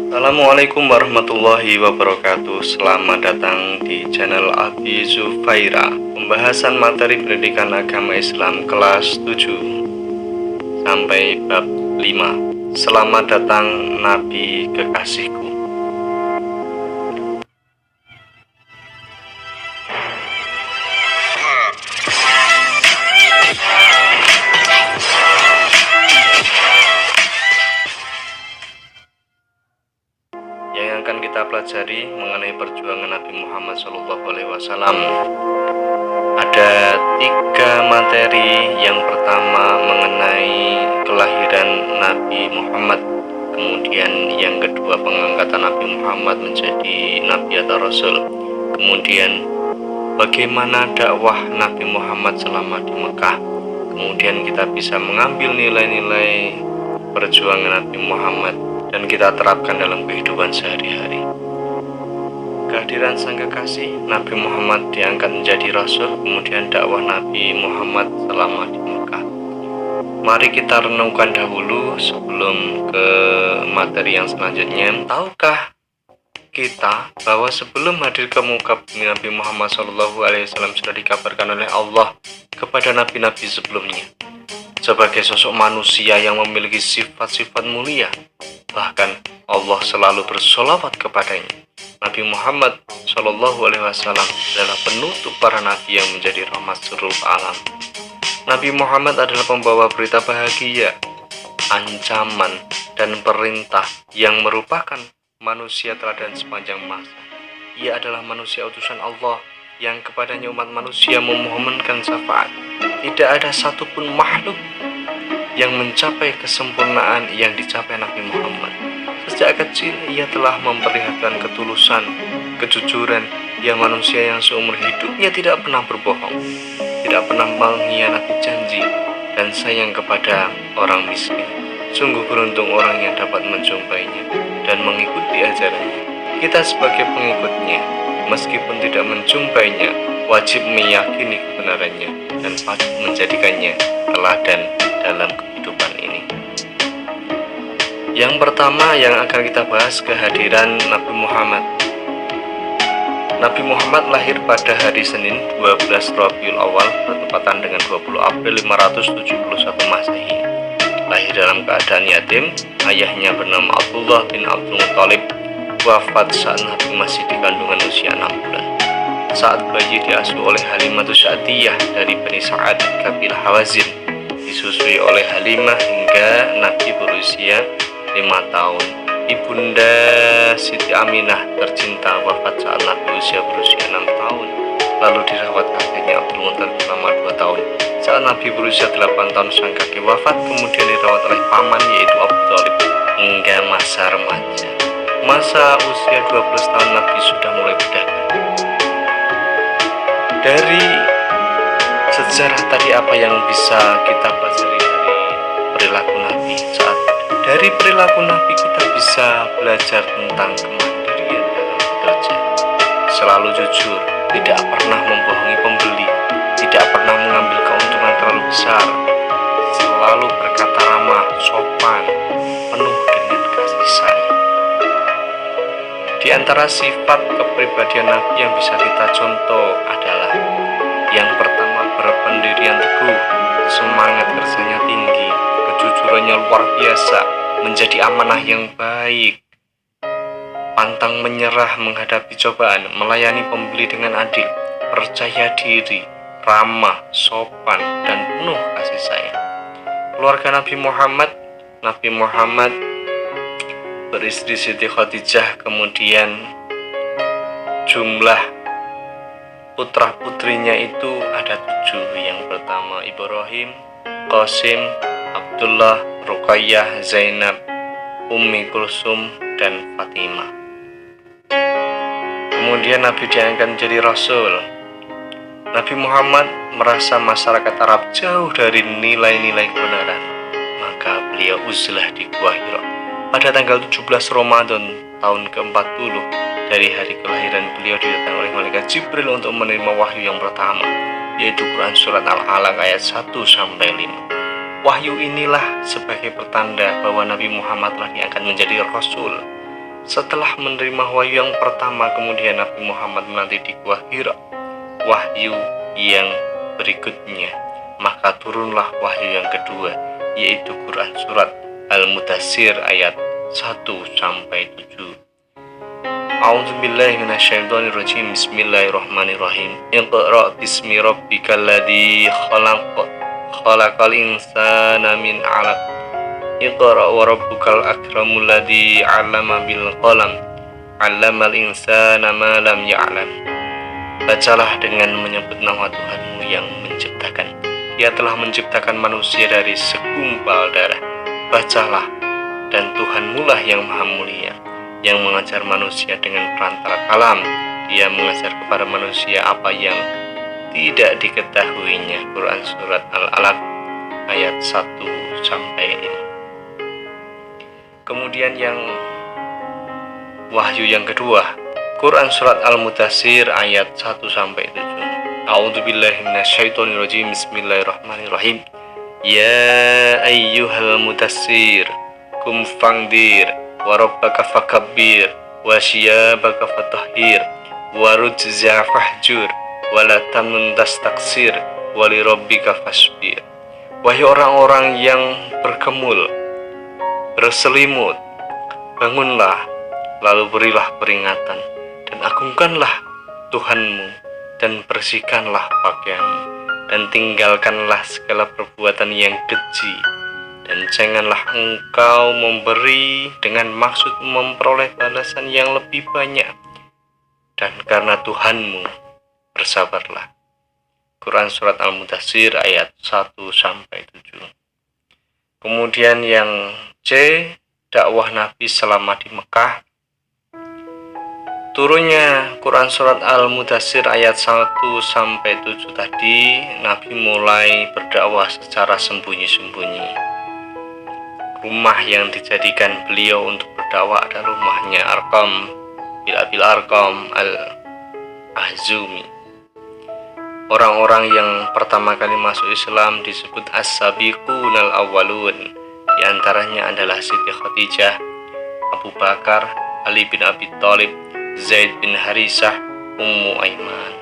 Assalamualaikum warahmatullahi wabarakatuh. Selamat datang di channel Abi Zufaira. Pembahasan materi pendidikan agama Islam kelas 7 sampai bab 5. Selamat datang Nabi kekasihku. Yang akan kita pelajari mengenai perjuangan Nabi Muhammad SAW. Ada 3 materi. Yang pertama mengenai kelahiran Nabi Muhammad, kemudian yang kedua pengangkatan Nabi Muhammad menjadi Nabi atau Rasul, kemudian bagaimana dakwah Nabi Muhammad selama di Mekah, kemudian kita bisa mengambil nilai-nilai perjuangan Nabi Muhammad dan kita terapkan dalam kehidupan sehari-hari. Kehadiran sang kekasih Nabi Muhammad diangkat menjadi Rasul, kemudian dakwah Nabi Muhammad selama di Mekah. Mari kita renungkan dahulu sebelum ke materi yang selanjutnya. Tahukah kita bahwa sebelum hadir ke muka bumi, Nabi Muhammad SAW sudah dikabarkan oleh Allah kepada nabi-nabi sebelumnya sebagai sosok manusia yang memiliki sifat-sifat mulia. Bahkan Allah selalu bersolawat kepadanya. Nabi Muhammad SAW adalah penutup para nabi yang menjadi rahmat seluruh alam. Nabi Muhammad adalah pembawa berita bahagia, ancaman, dan perintah yang merupakan manusia teladan sepanjang masa. Ia adalah manusia utusan Allah yang kepadanya umat manusia memohonkan syafaat. Tidak ada satupun makhluk yang mencapai kesempurnaan yang dicapai Nabi Muhammad. Sejak kecil ia telah memperlihatkan ketulusan, kejujuran yang manusia yang seumur hidupnya tidak pernah berbohong, tidak pernah mengkhianati janji, dan sayang kepada orang miskin. Sungguh beruntung orang yang dapat menjumpainya dan mengikuti ajarannya. Kita sebagai pengikutnya, meskipun tidak menjumpainya, wajib meyakini kebenarannya dan wajib menjadikannya teladan dalam kehidupan ini. Yang pertama yang akan kita bahas, kehadiran Nabi Muhammad. Nabi Muhammad lahir pada hari Senin 12 Rabiul Awal bertepatan dengan 20 April 571 Masehi. Lahir dalam keadaan yatim. Ayahnya bernama Abdullah bin Abdul Muthalib, wafat saat Nabi masih di kandungan usia 6 bulan. Saat bayi diasuh oleh Halimatus Sa'diyah dari Bani Sa'ad kabilah Hawazin, disusui oleh Halimah hingga Nabi berusia 5 tahun. Ibunda Siti Aminah tercinta wafat saat Nabi berusia 6 tahun. Lalu dirawat kakeknya Abdul Muthalib selama 2 tahun. Saat Nabi berusia 8 tahun sang kakek wafat, kemudian dirawat oleh paman yaitu Abu Thalib hingga masa remaja. Masa usia 12 tahun Nabi sudah mulai berdagang. Dari sejarah tadi apa yang bisa kita pelajari dari perilaku Nabi? Dari perilaku Nabi kita bisa belajar tentang kemandirian dalam bekerja. Selalu jujur, tidak pernah membohongi pembeli, tidak pernah mengambil keuntungan terlalu besar, selalu berkata ramah, sopan, penuh dengan kasih sayang. Di antara sifat kepribadian Nabi yang bisa kita contoh adalah yang pertama, berpendirian teguh, semangat kerjanya tinggi, kejujurannya luar biasa, menjadi amanah yang baik, pantang menyerah menghadapi cobaan, melayani pembeli dengan adil, percaya diri, ramah, sopan, dan penuh kasih sayang. Keluarga Nabi Muhammad beristri Siti Khadijah, kemudian jumlah putra-putrinya itu ada 7. Yang pertama Ibrahim, Qasim, Abdullah, Ruqayyah, Zainab, Ummi Kulsum, dan Fatimah. Kemudian Nabi diangkat menjadi Rasul. Nabi Muhammad merasa masyarakat Arab jauh dari nilai-nilai kebenaran, maka beliau uzlah di Gua Hira pada tanggal 17 Ramadan tahun ke-40 dari hari kelahiran beliau. Didatangi oleh malaikat Jibril untuk menerima wahyu yang pertama, yaitu Quran Surat Al-Alaq ayat 1-5. Wahyu inilah sebagai pertanda bahwa Nabi Muhammad telah diangkat menjadi Rasul. Setelah menerima wahyu yang pertama, kemudian Nabi Muhammad menanti di Gua Hira wahyu yang berikutnya, maka turunlah wahyu yang kedua, yaitu Quran surat Al-Mudaththir ayat 1-7. A'udzubillahi minasyaitonirrajim. Bismillahirrahmanirrahim. Iqra bismi rabbikal ladzi khalaq. Khalaqal insana min 'alaq. Iqra wa rabbukal akramul ladzi 'allama bil qalam. 'Allamal insana ma lam ya'lam. Bacalah dengan menyebut nama Tuhanmu yang menciptakan. Dia telah menciptakan manusia dari segumpal darah. Bacalah, dan Tuhanmu lah yang maha mulia, yang mengajar manusia dengan perantara kalam. Dia mengajar kepada manusia apa yang tidak diketahuinya. Quran surat Al-Alaq ayat 1-5. Kemudian yang wahyu yang kedua, Quran surat Al-Mudaththir ayat 1-7. A'udzubillahi minasyaitonirrajim. Bismillahirrahmanirrahim. Ya ayyuhal mudaththir, kum fangdir, wa rabbaka fakabbir, wa syiyabaka fatahhir, wa rujza fahjur, wa la tamnun tastaksir, wa li rabbika fasbir. Wahai orang-orang yang berkemul, berselimut, bangunlah, lalu berilah peringatan, dan agungkanlah Tuhanmu, dan bersihkanlah pakaianmu, dan tinggalkanlah segala perbuatan yang keji, dan janganlah engkau memberi dengan maksud memperoleh balasan yang lebih banyak, dan karena Tuhanmu bersabarlah. Quran surat Al-Mudaththir ayat 1-7. Kemudian yang C, dakwah Nabi selama di Mekah. Turunnya Quran surat Al-Mudaththir ayat 1-7 tadi, Nabi mulai berdakwah secara sembunyi-sembunyi. Rumah yang dijadikan beliau untuk berdakwah adalah rumahnya Arqam bin Abil Arqam Al-Ahzumi. Orang-orang yang pertama kali masuk Islam disebut As-Sabiqun Al-Awwalun. Di antaranya adalah Siti Khadijah, Abu Bakar, Ali bin Abi Thalib, Zaid bin Harisah, Ummu Aiman.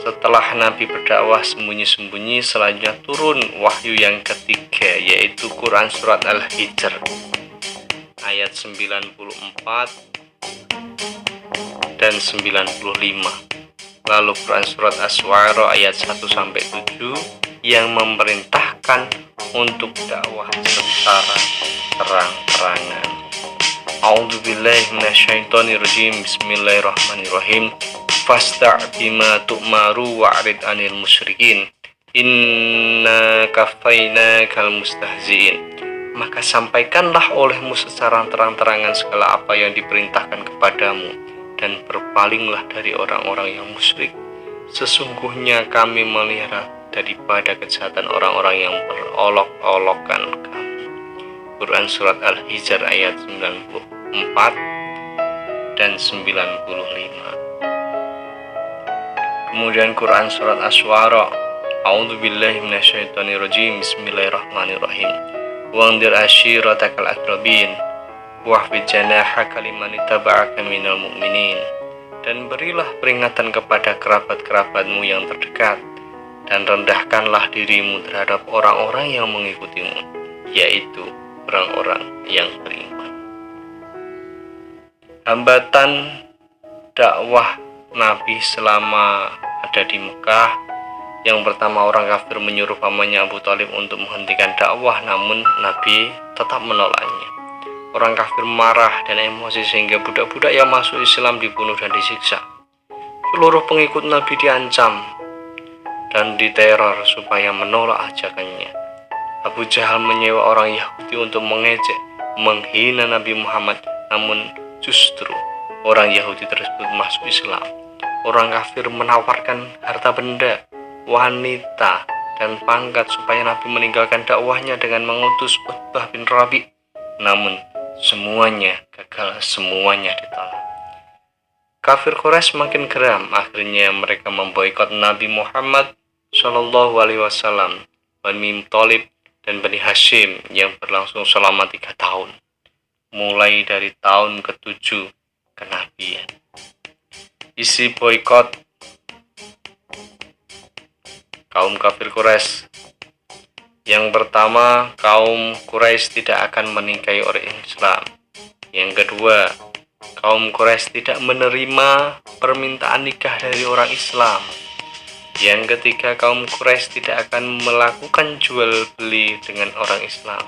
Setelah Nabi berdakwah sembunyi-sembunyi, selanjutnya turun wahyu yang ketiga, yaitu Quran surat Al-Hijr ayat 94 dan 95. Lalu Quran surat Asy-Syu'ara ayat 1-7 yang memerintahkan untuk dakwah secara terang-terangan. A'udzubillahi minasyaitonirrajim. Bismillahirrahmanirrahim. Fasta' bima tu'maru wa'rid 'anil musyrikin. Inna kafainakal mustahzi'in. Maka sampaikanlah olehmu secara terang-terangan segala apa yang diperintahkan kepadamu, dan berpalinglah dari orang-orang yang musyrik. Sesungguhnya kami melihara daripada kejahatan orang-orang yang berolok-olokan kamu. Quran surat Al-Hijr ayat 94 dan 95. Kemudian Quran surat Asy-Syu'ara. A'udzubillahi minasyaitonirrajim. Bismillahirrahmanirrahim. Wa'andir ashiratakal aqrabin wahfid janahaka liman ittaba'aka minal mu'minin. Dan berilah peringatan kepada kerabat-kerabatmu yang terdekat, dan rendahkanlah dirimu terhadap orang-orang yang mengikutimu, yaitu orang-orang yang beriman. Hambatan dakwah Nabi selama ada di Mekah. Yang pertama, orang kafir menyuruh pamannya Abu Thalib untuk menghentikan dakwah, namun Nabi tetap menolaknya. Orang kafir marah dan emosi sehingga budak-budak yang masuk Islam dibunuh dan disiksa. Seluruh pengikut Nabi diancam dan diteror supaya menolak ajakannya. Abu Jahal menyewa orang Yahudi untuk mengejek, menghina Nabi Muhammad, namun justru orang Yahudi tersebut masuk Islam. Orang kafir menawarkan harta benda, wanita, dan pangkat supaya Nabi meninggalkan dakwahnya dengan mengutus Utbah bin Rabi. Namun semuanya gagal, semuanya ditolak. Kafir Quraisy makin geram. Akhirnya mereka memboikot Nabi Muhammad SAW, Bani Thalib dan Bani Hashim yang berlangsung selama 3 tahun. mulai dari tahun ke-7 kenabian. Isi boikot kaum kafir Quraisy. Yang pertama, kaum Quraisy tidak akan menikahi orang Islam. Yang kedua, kaum Quraisy tidak menerima permintaan nikah dari orang Islam. Yang ketiga, kaum Quraisy tidak akan melakukan jual beli dengan orang Islam.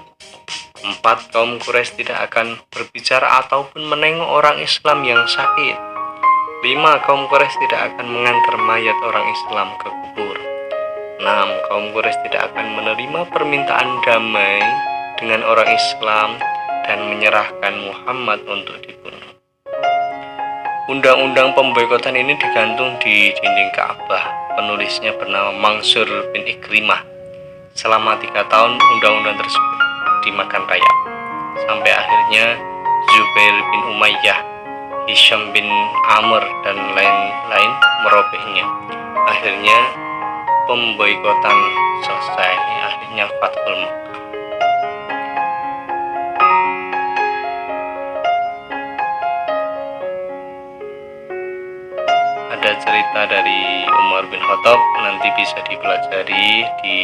4. Kaum Quraisy tidak akan berbicara ataupun menengok orang Islam yang sakit. 5. Kaum Quraisy tidak akan mengantar mayat orang Islam ke kubur. 6. Kaum Quraisy tidak akan menerima permintaan damai dengan orang Islam dan menyerahkan Muhammad untuk dibunuh. Undang-undang pemboikotan ini digantung di dinding Ka'bah. Penulisnya bernama Mansur bin Ikrimah. Selama 3 tahun undang-undang tersebut dimakan rayap, sampai akhirnya Zubair bin Umayyah, Hisham bin Amr, dan lain-lain merobeknya. Akhirnya pemboikotan selesai. Akhirnya Fathul Makkah. Ada cerita dari Umar bin Khattab, nanti bisa dipelajari, di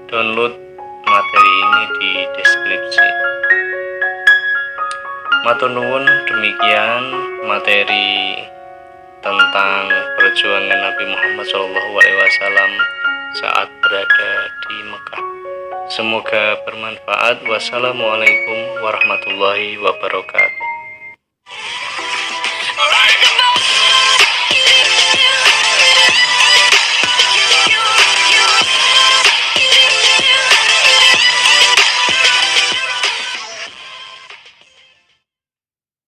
download materi ini di deskripsi. Matur nuwun, demikian materi tentang perjuangan Nabi Muhammad SAW saat berada di Mekah. Semoga bermanfaat. Wassalamualaikum warahmatullahi wabarakatuh.